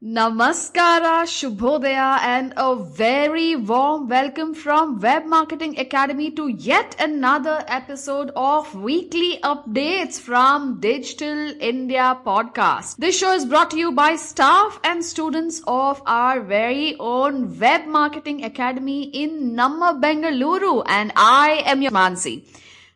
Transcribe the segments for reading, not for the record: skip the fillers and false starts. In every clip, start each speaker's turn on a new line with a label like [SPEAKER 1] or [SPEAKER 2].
[SPEAKER 1] Namaskara, Shubhodaya, and a very warm welcome from Web Marketing Academy to yet another episode of Weekly Updates from Digital India Podcast. This show is brought to you by staff and students of our very own Web Marketing Academy in Bangalore, and I am your Mansi.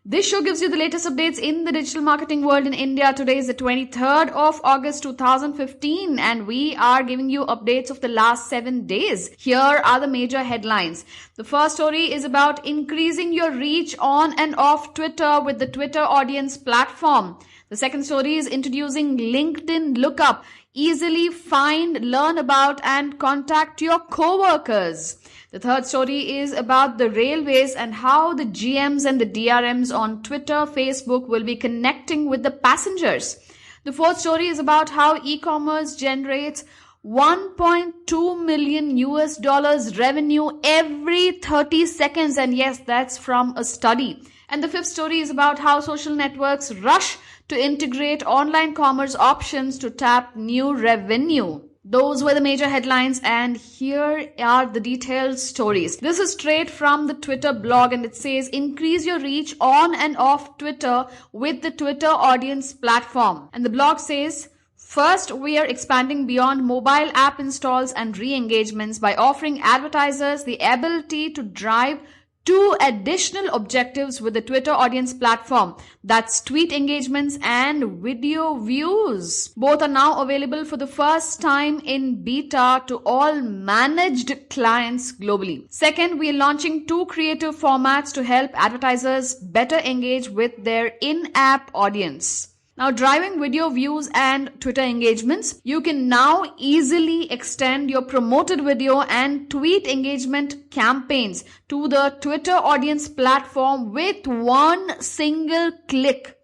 [SPEAKER 1] This show gives you the latest updates in the digital marketing world in India. Today is the 23rd of August 2015 and we are giving you updates of the last 7 days. Here are the major headlines. The first story is about increasing your reach on and off Twitter with the Twitter Audience platform. The second story is introducing LinkedIn Lookup. Easily find, learn about and contact your co-workers. The third story is about the railways and how the GMs and the DRMs on Twitter, Facebook will be connecting with the passengers. The fourth story is about how e-commerce generates 1.2 million US dollars revenue every 30 seconds. And yes, that's from a study. And the fifth story is about how social networks rush to integrate online commerce options to tap new revenue. Those were the major headlines and here are the detailed stories. This is straight from the Twitter blog and it says increase your reach on and off Twitter with the Twitter Audience platform. And the blog says, first, we are expanding beyond mobile app installs and re-engagements by offering advertisers the ability to drive 2 additional objectives with the Twitter Audience platform. That's tweet engagements and video views. Both are now available for the first time in beta to all managed clients globally. Second, we are launching 2 creative formats to help advertisers better engage with their in-app audience. Now, driving video views and Twitter engagements, you can now easily extend your promoted video and tweet engagement campaigns to the Twitter Audience platform with one single click.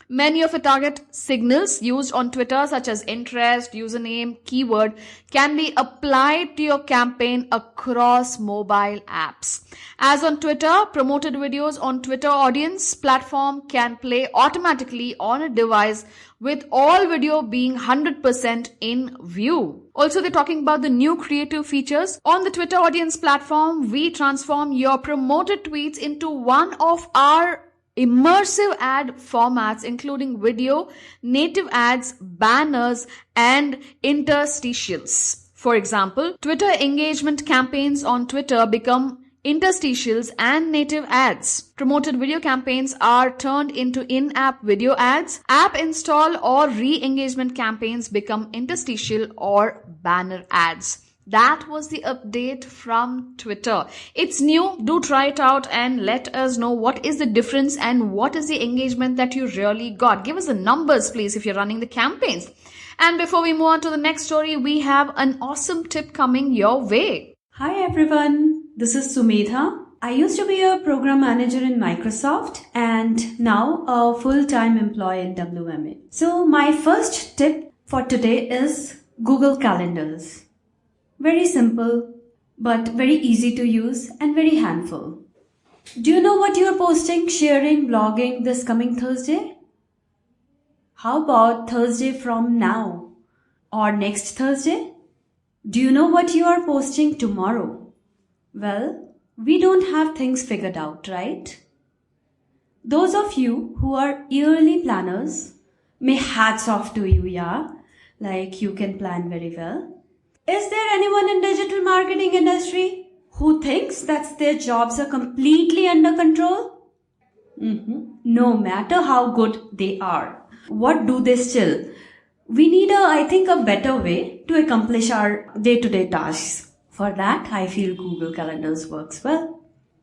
[SPEAKER 1] Many of the target signals used on Twitter such as interest, username, keyword can be applied to your campaign across mobile apps. As on Twitter, promoted videos on Twitter Audience platform can play automatically on a device with all video being 100% in view. Also, they're talking about the new creative features. On the Twitter Audience platform, we transform your promoted tweets into one of our immersive ad formats including video, native ads, banners, and interstitials. For example, Twitter engagement campaigns on Twitter become interstitials and native ads. Promoted video campaigns are turned into in-app video ads. App install or re-engagement campaigns become interstitial or banner ads. That was the update from Twitter. It's new. Do try it out and let us know what is the difference and what is the engagement that you really got. Give us the numbers, please, if you're running the campaigns. And before we move on to the next story, we have an awesome tip coming your way.
[SPEAKER 2] Hi everyone, this is Sumedha. I used to be a program manager in Microsoft and now a full-time employee in WMA. So my first tip for today is Google Calendars. Very simple, but very easy to use and very handful. Do you know what you are posting, sharing, blogging this coming Thursday? How about Thursday from now or next Thursday? Do you know what you are posting tomorrow? Well, we don't have things figured out, right? Those of you who are yearly planners, may hats off to you, yeah? Like you can plan very well. Is there anyone in digital marketing industry who thinks that their jobs are completely under control? No matter how good they are. What do they still? We need a better way to accomplish our day-to-day tasks. For that, I feel Google Calendars works well.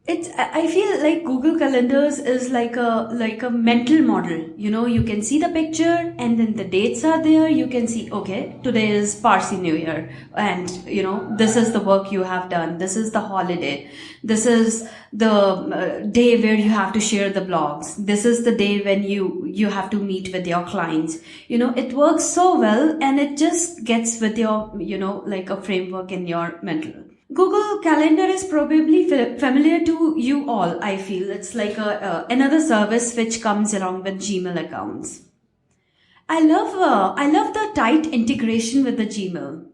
[SPEAKER 2] I feel like Google Calendars is like a mental model. You know, you can see the picture and then the dates are there. You can see, okay, today is Parsi New Year and you know, this is the work you have done. This is the holiday. This is the day where you have to share the blogs. This is the day when you have to meet with your clients. You know, it works so well and it just gets with your, you know, like a framework in your mental. Google Calendar is probably familiar to you all, I feel. It's like another service which comes along with Gmail accounts. I love the tight integration with the Gmail.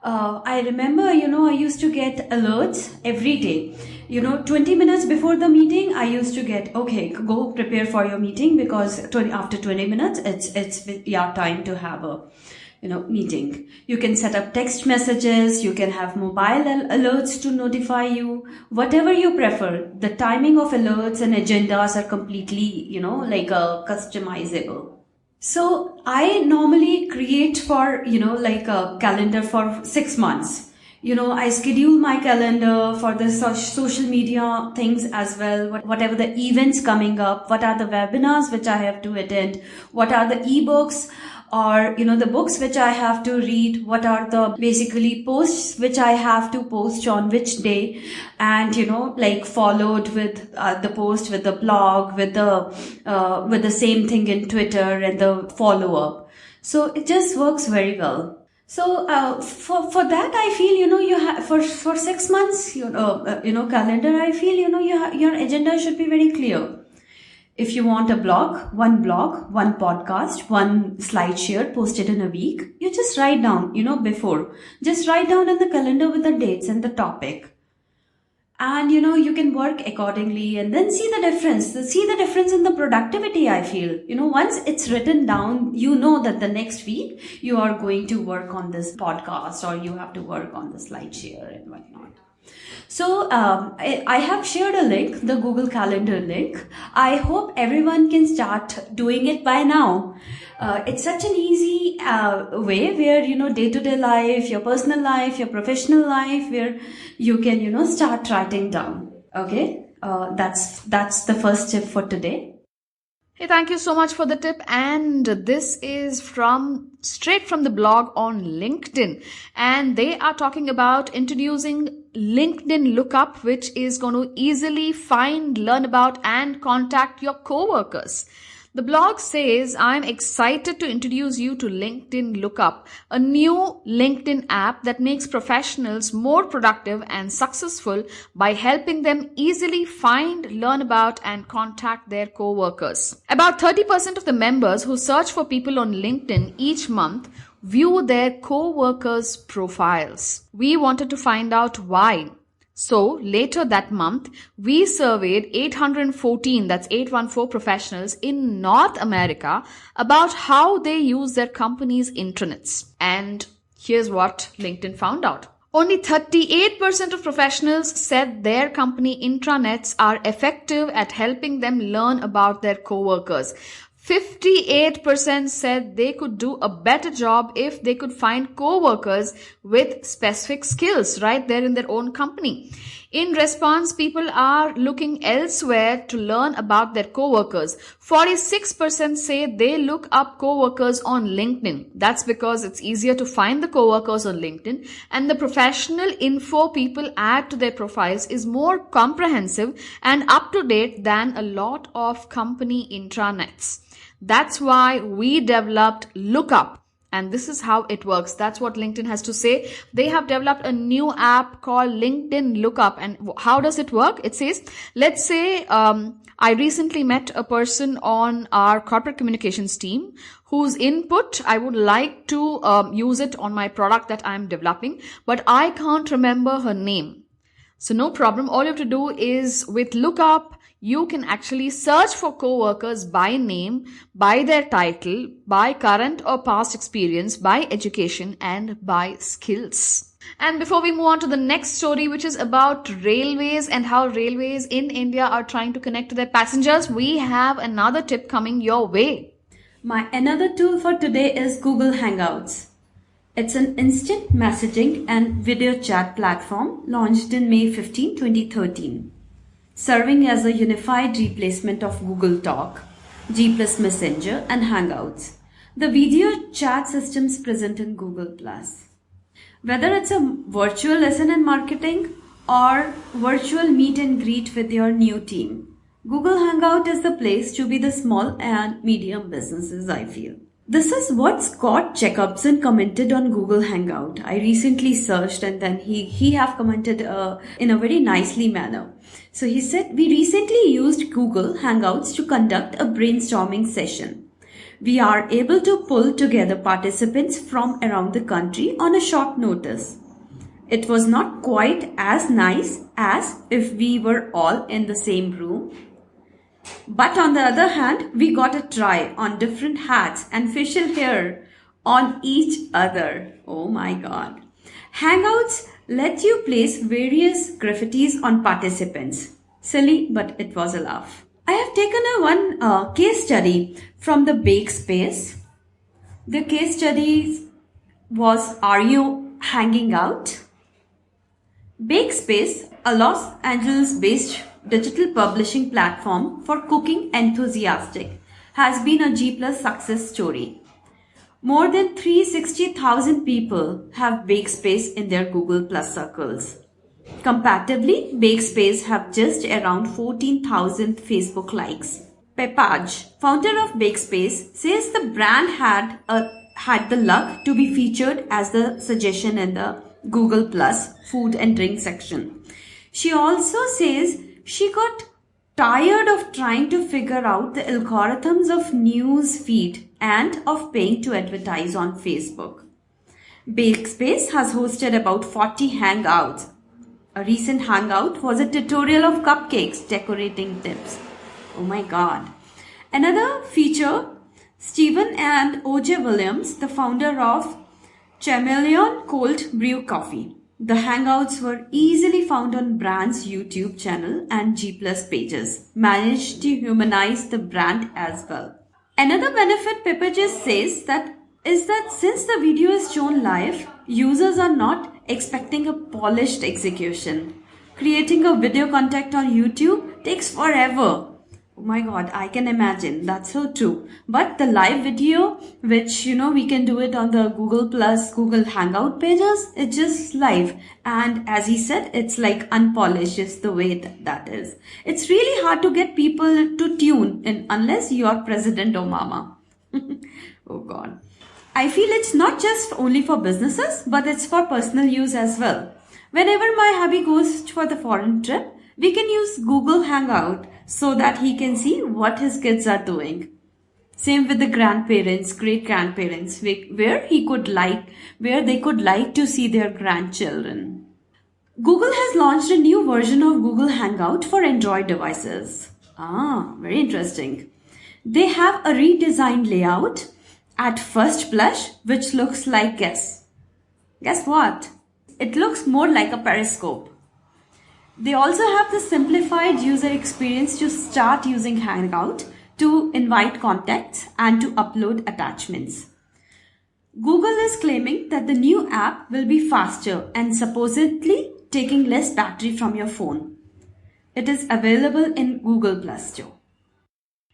[SPEAKER 2] I remember, I used to get alerts every day. 20 minutes before the meeting, I used to get, okay, go prepare for your meeting because after 20 minutes, it's your time to have a meeting. You can set up text messages, you can have mobile alerts to notify you, whatever you prefer. The timing of alerts and agendas are completely, customizable. So I normally create for, a calendar for 6 months. I schedule my calendar for the social media things as well. Whatever the events coming up, what are the webinars which I have to attend, what are the ebooks or, the books which I have to read, what are the basically posts which I have to post on which day, and, followed with the post with the blog, with the same thing in Twitter and the follow up. So it just works very well. So for that, I feel you have for 6 months calendar. I feel your agenda should be very clear. If you want a blog, one podcast, one slide share posted in a week, you just write down before. Just write down in the calendar with the dates and the topic. And you can work accordingly and then see the difference in the productivity. I feel once it's written down, that the next week you are going to work on this podcast or you have to work on the slide share and whatnot. So I have shared a link, the Google Calendar link. I hope everyone can start doing it by now. It's such an easy way where, day-to-day life, your personal life, your professional life, where you can, start writing down. Okay. That's the first tip for today.
[SPEAKER 1] Hey, thank you so much for the tip. And this is straight from the blog on LinkedIn. And they are talking about introducing LinkedIn Lookup, which is going to easily find, learn about, and contact your coworkers. The blog says, I'm excited to introduce you to LinkedIn Lookup, a new LinkedIn app that makes professionals more productive and successful by helping them easily find, learn about, and contact their coworkers. About 30% of the members who search for people on LinkedIn each month view their coworkers' profiles. We wanted to find out why. So later that month, we surveyed 814, that's 814 professionals in North America about how they use their company's intranets. And here's what LinkedIn found out. Only 38% of professionals said their company intranets are effective at helping them learn about their coworkers. 58% said they could do a better job if they could find co-workers with specific skills right there in their own company. In response, people are looking elsewhere to learn about their co-workers. 46% say they look up co-workers on LinkedIn. That's because it's easier to find the co-workers on LinkedIn, and the professional info people add to their profiles is more comprehensive and up to date than a lot of company intranets. That's why we developed Lookup, and this is how it works. That's what LinkedIn has to say. They have developed a new app called LinkedIn Lookup. And how does it work? It says, let's say I recently met a person on our corporate communications team whose input I would like to use it on my product that I'm developing, but I can't remember her name. So no problem. All you have to do is with Lookup, you can actually search for co-workers by name, by their title, by current or past experience, by education, and by skills. And before we move on to the next story, which is about railways and how railways in India are trying to connect to their passengers, we have another tip coming your way.
[SPEAKER 2] My another tool for today is Google Hangouts. It's an instant messaging and video chat platform launched in May 15, 2013. Serving as a unified replacement of Google Talk, G+ Messenger, and Hangouts, the video chat systems present in Google+. Whether it's a virtual lesson in marketing or virtual meet and greet with your new team, Google Hangout is the place to be the small and medium businesses, I feel. This is what Scott Jacobson commented on Google Hangout. I recently searched and then he have commented in a very nicely manner. So he said, we recently used Google Hangouts to conduct a brainstorming session. we are able to pull together participants from around the country on a short notice. It was not quite as nice as if we were all in the same room. But on the other hand, we got a try on different hats and facial hair on each other. Oh my God. Hangouts let you place various graffitis on participants. Silly, but it was a laugh. I have taken one case study from the Bake Space. The case study was, Are You Hanging Out? Bake Space, a Los Angeles-based digital publishing platform for cooking enthusiasts, has been a G+ success story. More than 360,000 people have Bakespace in their Google Plus circles. Comparatively, Bakespace have just around 14,000 Facebook likes. Pepaj, founder of Bakespace, says the brand had the luck to be featured as the suggestion in the Google Plus food and drink section. She also says she got tired of trying to figure out the algorithms of news feed and of paying to advertise on Facebook. Bakespace has hosted about 40 hangouts. A recent hangout was a tutorial of cupcakes decorating tips. Oh my God. Another feature, Stephen and OJ Williams, the founder of Chameleon Cold Brew Coffee. The hangouts were easily found on brand's YouTube channel and G+ pages, managed to humanize the brand as well. Another benefit Peppages says is that since the video is shown live, users are not expecting a polished execution. Creating a video content on YouTube takes forever. Oh my God, I can imagine. That's so true. But the live video, which, we can do it on the Google Plus, Google Hangout pages, it's just live. And as he said, it's like unpolished is the way that is. It's really hard to get people to tune in unless you are President Obama. Oh God. I feel it's not just only for businesses, but it's for personal use as well. Whenever my hubby goes for the foreign trip, we can use Google Hangout so that he can see what his kids are doing. Same with the grandparents, great-grandparents, where they could like to see their grandchildren. Google has launched a new version of Google Hangout for Android devices. Very interesting. They have a redesigned layout at first blush, which looks like guess what? It looks more like a periscope. They also have the simplified user experience to start using Hangout, to invite contacts and to upload attachments. Google is claiming that the new app will be faster and supposedly taking less battery from your phone. It is available in Google Plus too.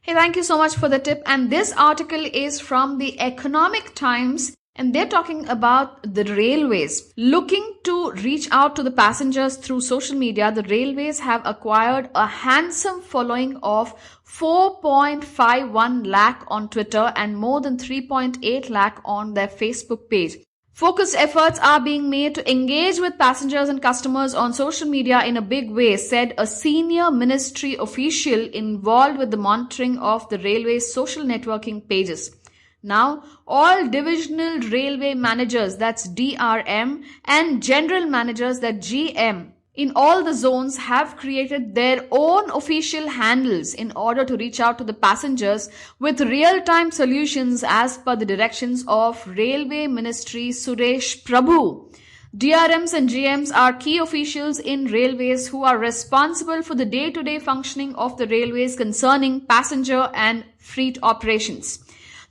[SPEAKER 1] Hey, thank you so much for the tip. And this article is from the Economic Times. And they're talking about the railways. Looking to reach out to the passengers through social media, the railways have acquired a handsome following of 4.51 lakh on Twitter and more than 3.8 lakh on their Facebook page. Focused efforts are being made to engage with passengers and customers on social media in a big way, said a senior ministry official involved with the monitoring of the railway's social networking pages. Now, all divisional railway managers, that's DRM, and general managers, that GM, in all the zones have created their own official handles in order to reach out to the passengers with real-time solutions as per the directions of Railway Ministry Suresh Babu. DRMs and GMs are key officials in railways who are responsible for the day-to-day functioning of the railways concerning passenger and freight operations.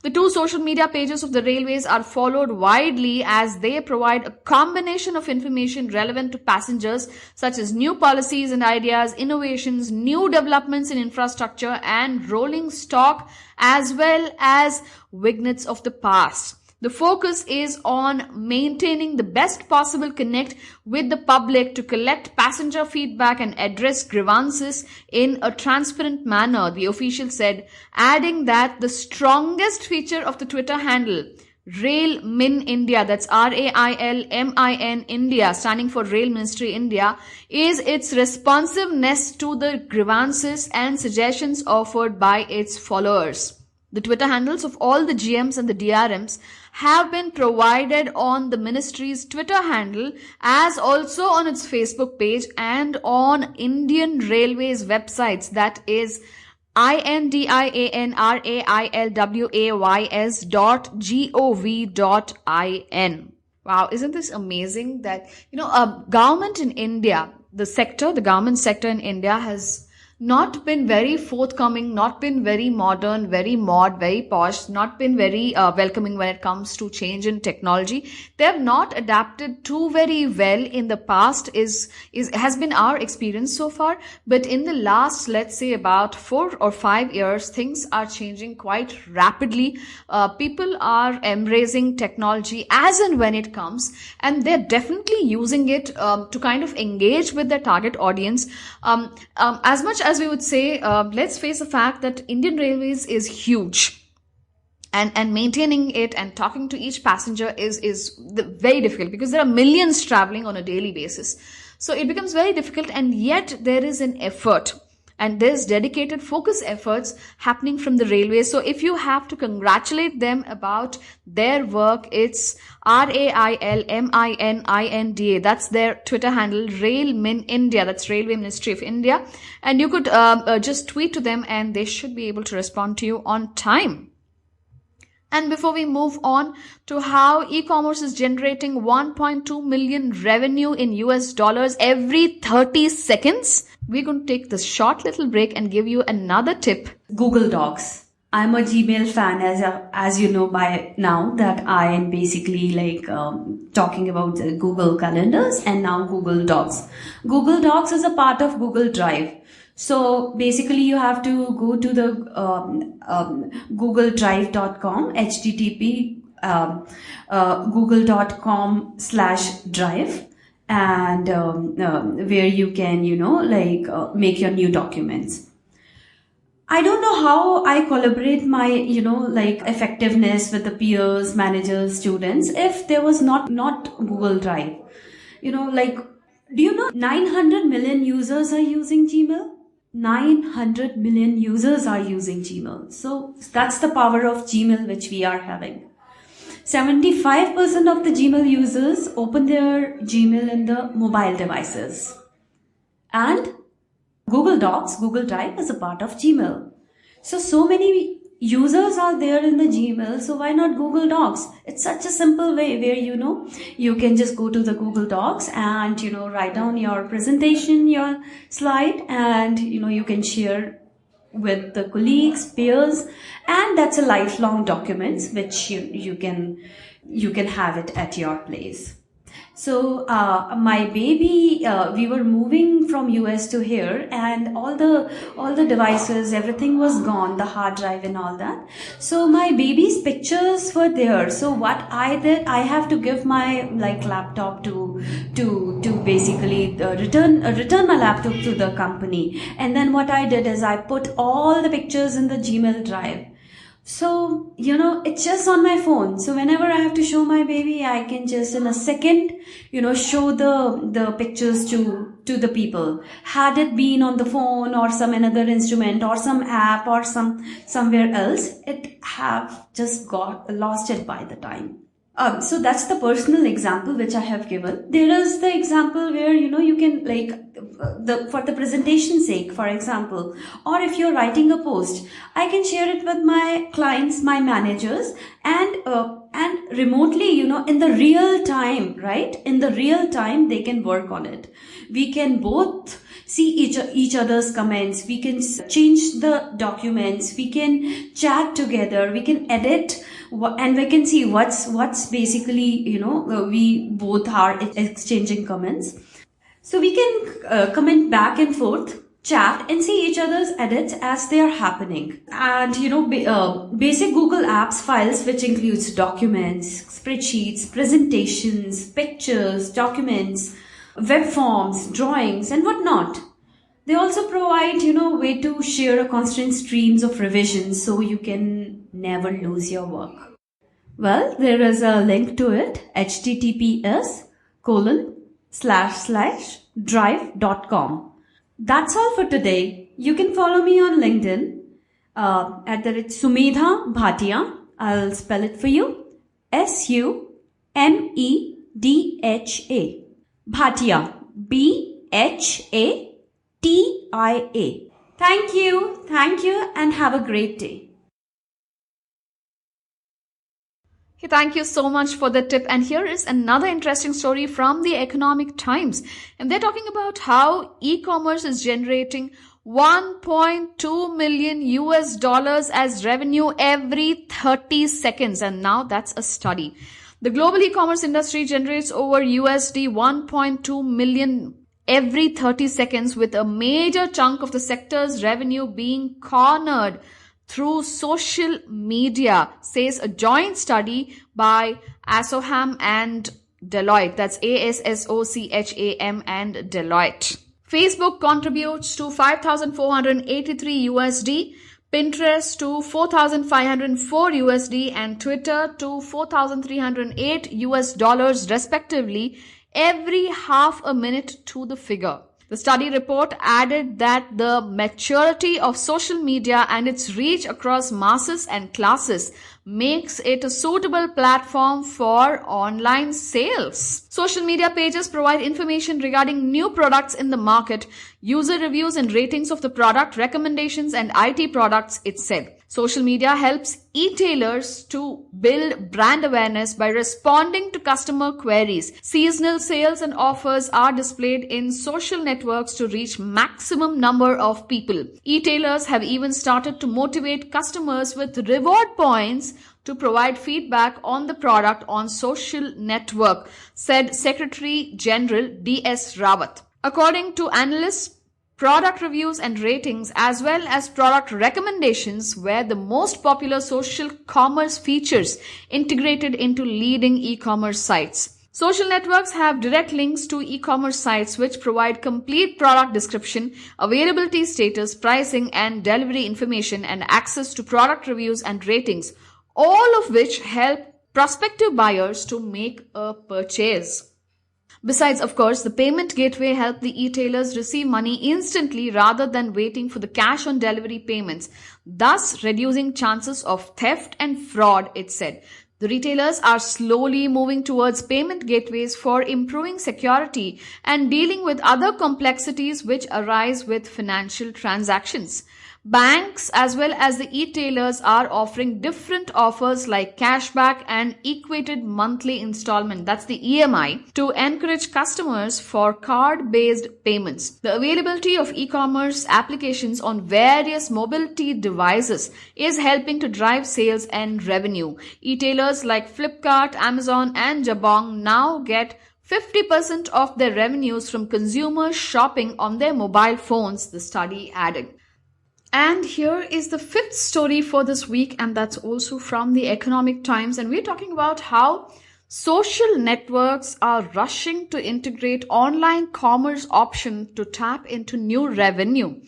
[SPEAKER 1] The two social media pages of the railways are followed widely as they provide a combination of information relevant to passengers such as new policies and ideas, innovations, new developments in infrastructure and rolling stock as well as vignettes of the past. The focus is on maintaining the best possible connect with the public to collect passenger feedback and address grievances in a transparent manner, the official said, adding that the strongest feature of the Twitter handle, Rail Min India, that's RAILMIN India, standing for Rail Ministry India, is its responsiveness to the grievances and suggestions offered by its followers. The Twitter handles of all the GMs and the DRMs have been provided on the ministry's Twitter handle, as also on its Facebook page and on Indian Railways websites, that is indianrailways.gov.in. Wow, isn't this amazing that, government in India, the government sector in India has not been very forthcoming, not been very modern, very very posh, not been very welcoming when it comes to change in technology. They have not adapted too very well in the past has been our experience so far. But in the last, let's say about 4 or 5 years, things are changing quite rapidly. People are embracing technology as and when it comes, and they're definitely using it to kind of engage with their target audience. As much as we would say, let's face the fact that Indian Railways is huge. And maintaining it and talking to each passenger is very difficult, because there are millions traveling on a daily basis. So it becomes very difficult, and yet there is an effort. And there's dedicated focus efforts happening from the railways. So if you have to congratulate them about their work, it's RAILMININDA. That's their Twitter handle, Railmin India. That's Railway Ministry of India. And you could just tweet to them, and they should be able to respond to you on time. And before we move on to how e-commerce is generating 1.2 million revenue in US dollars every 30 seconds, we're going to take this short little break and give you another tip.
[SPEAKER 2] Google Docs. I'm a Gmail fan, as you know by now, that I am basically talking about the Google Calendars and now Google Docs. Google Docs is a part of Google Drive. So basically you have to go to the googledrive.com, http google.com/drive, and where you can, make your new documents. I don't know how I collaborate my, effectiveness with the peers, managers, students, if there was not Google Drive. Do you know 900 million users are using Gmail? 900 million users are using Gmail. So that's the power of Gmail which we are having. 75% of the Gmail users open their Gmail in the mobile devices. And Google Docs, Google Drive is a part of Gmail. So many users are there in the Gmail, so why not Google Docs? It's such a simple way where, you can just go to the Google Docs and, write down your presentation, your slide, and, you can share with the colleagues, peers, and that's a lifelong document which you can have it at your place. So my baby, we were moving from US to here, and all the devices, everything was gone, the hard drive and all that. So my baby's pictures were there. So what I did, I have to give my laptop to basically return my laptop to the company. And then what I did is I put all the pictures in the Gmail drive. So, it's just on my phone. So whenever I have to show my baby, I can just in a second, show the pictures to the people. Had it been on the phone or some another instrument or some app or somewhere else, it have just got lost it by the time. So that's the personal example which I have given. There is the example where, you can for the presentation sake, for example, or if you're writing a post, I can share it with my clients, my managers, and remotely, in the real time, right? In the real time, they can work on it. We can both see each other's comments. We can change the documents. We can chat together. We can edit, and we can see what's basically, we both are exchanging comments. So we can comment back and forth, chat, and see each other's edits as they are happening. And, basic Google Apps files, which includes documents, spreadsheets, presentations, pictures, documents, web forms, drawings, and whatnot. They also provide, way to share a constant streams of revisions so you can never lose your work. Well, there is a link to it, https://drive.com. That's all for today. You can follow me on LinkedIn. @Sumedha Bhatia. I'll spell it for you. SUMEDHA. Bhatia. BHATIA. Thank you, and have a great day.
[SPEAKER 1] Hey, thank you so much for the tip. And here is another interesting story from the Economic Times. And they're talking about how e-commerce is generating 1.2 million US dollars as revenue every 30 seconds. And now that's a study. The global e-commerce industry generates over USD 1.2 million every 30 seconds, with a major chunk of the sector's revenue being cornered through social media, says a joint study by Assocham and Deloitte. That's ASSOCHAM and Deloitte. Facebook contributes to 5,483 USD, Pinterest to 4,504 USD, and Twitter to 4,308 US dollars respectively every half a minute to the figure. The study report added that the maturity of social media and its reach across masses and classes makes it a suitable platform for online sales. Social media pages provide information regarding new products in the market, user reviews and ratings of the product, recommendations and IT products, it said. Social media helps e-tailers to build brand awareness by responding to customer queries. Seasonal sales and offers are displayed in social networks to reach maximum number of people. E-tailers have even started to motivate customers with reward points to provide feedback on the product on social network, said Secretary General D.S. Rawat. According to analysts, product reviews and ratings as well as product recommendations were the most popular social commerce features integrated into leading e-commerce sites. Social networks have direct links to e-commerce sites which provide complete product description, availability status, pricing and delivery information, and access to product reviews and ratings, all of which help prospective buyers to make a purchase. Besides, of course, the payment gateway helped the e-tailers receive money instantly rather than waiting for the cash on delivery payments, thus reducing chances of theft and fraud, it said. The retailers are slowly moving towards payment gateways for improving security and dealing with other complexities which arise with financial transactions. Banks as well as the e-tailers are offering different offers like cashback and equated monthly installment, that's the EMI, to encourage customers for card-based payments. The availability of e-commerce applications on various mobility devices is helping to drive sales and revenue. E-tailers like Flipkart, Amazon and Jabong now get 50% of their revenues from consumers shopping on their mobile phones, the study added. And here is the fifth story for this week, and that's also from the Economic Times. And we're talking about how social networks are rushing to integrate online commerce option to tap into new revenue.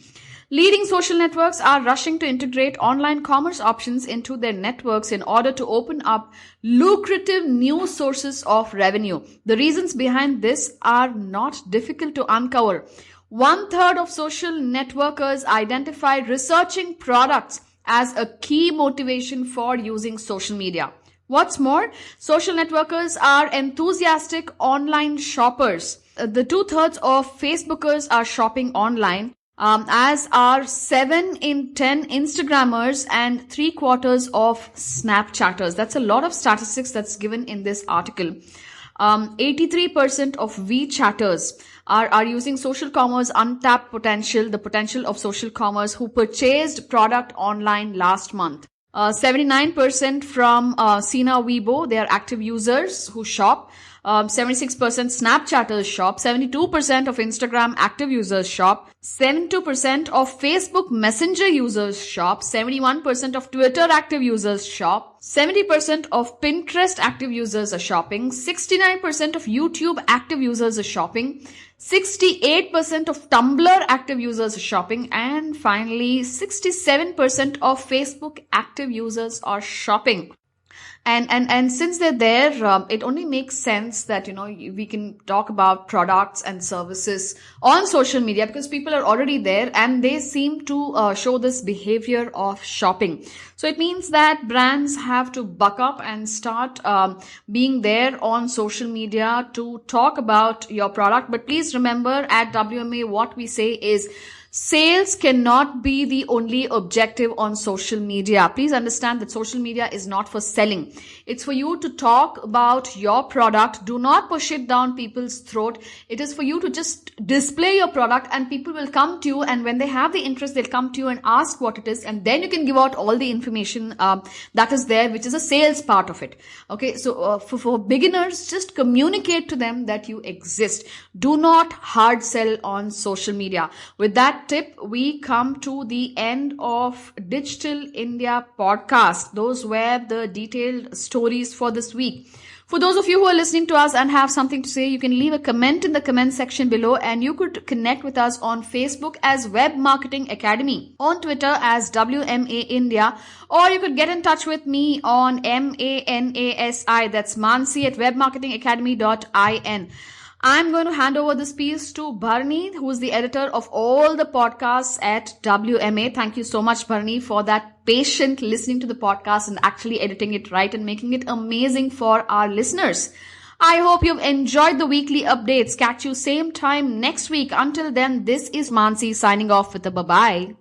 [SPEAKER 1] Leading social networks are rushing to integrate online commerce options into their networks in order to open up lucrative new sources of revenue. The reasons behind this are not difficult to uncover. 1/3 of social networkers identified researching products as a key motivation for using social media. What's more, social networkers are enthusiastic online shoppers. The 2/3 of Facebookers are shopping online, as are 7 in 10 Instagrammers and 3/4 of Snapchatters. That's a lot of statistics that's given in this article. 83% of WeChatters are using social commerce untapped potential, the potential of social commerce, who purchased product online last month. 79% from Sina Weibo, they are active users who shop. 76% Snapchatters shop. 72% of Instagram active users shop. 72% of Facebook Messenger users shop. 71% of Twitter active users shop. 70% of Pinterest active users are shopping. 69% of YouTube active users are shopping. 68% of Tumblr active users are shopping. And finally, 67% of Facebook active users are shopping. And since they're there, it only makes sense that, we can talk about products and services on social media because people are already there and they seem to show this behavior of shopping. So it means that brands have to buck up and start being there on social media to talk about your product. But please remember, at WMA, what we say is sales cannot be the only objective on social media. Please understand that social media is not for selling. It's for you to talk about your product. Do not push it down people's throat. It is for you to just display your product and people will come to you, and when they have the interest, they'll come to you and ask what it is, and then you can give out all the information that is there, which is a sales part of it. Okay, so for beginners, just communicate to them that you exist. Do not hard sell on social media. With that tip, we come to the end of Digital India podcast. Those were the detailed stories for this week. For those of you who are listening to us and have something to say, you can leave a comment in the comment section below, and you could connect with us on Facebook as Web Marketing Academy, on Twitter as WMA India, or you could get in touch with me on MANASI, that's Mansi at webmarketingacademy.in. I'm going to hand over this piece to Bharani, who is the editor of all the podcasts at WMA. Thank you so much, Bharani, for that patient listening to the podcast and actually editing it right and making it amazing for our listeners. I hope you've enjoyed the weekly updates. Catch you same time next week. Until then, this is Mansi signing off with a bye-bye.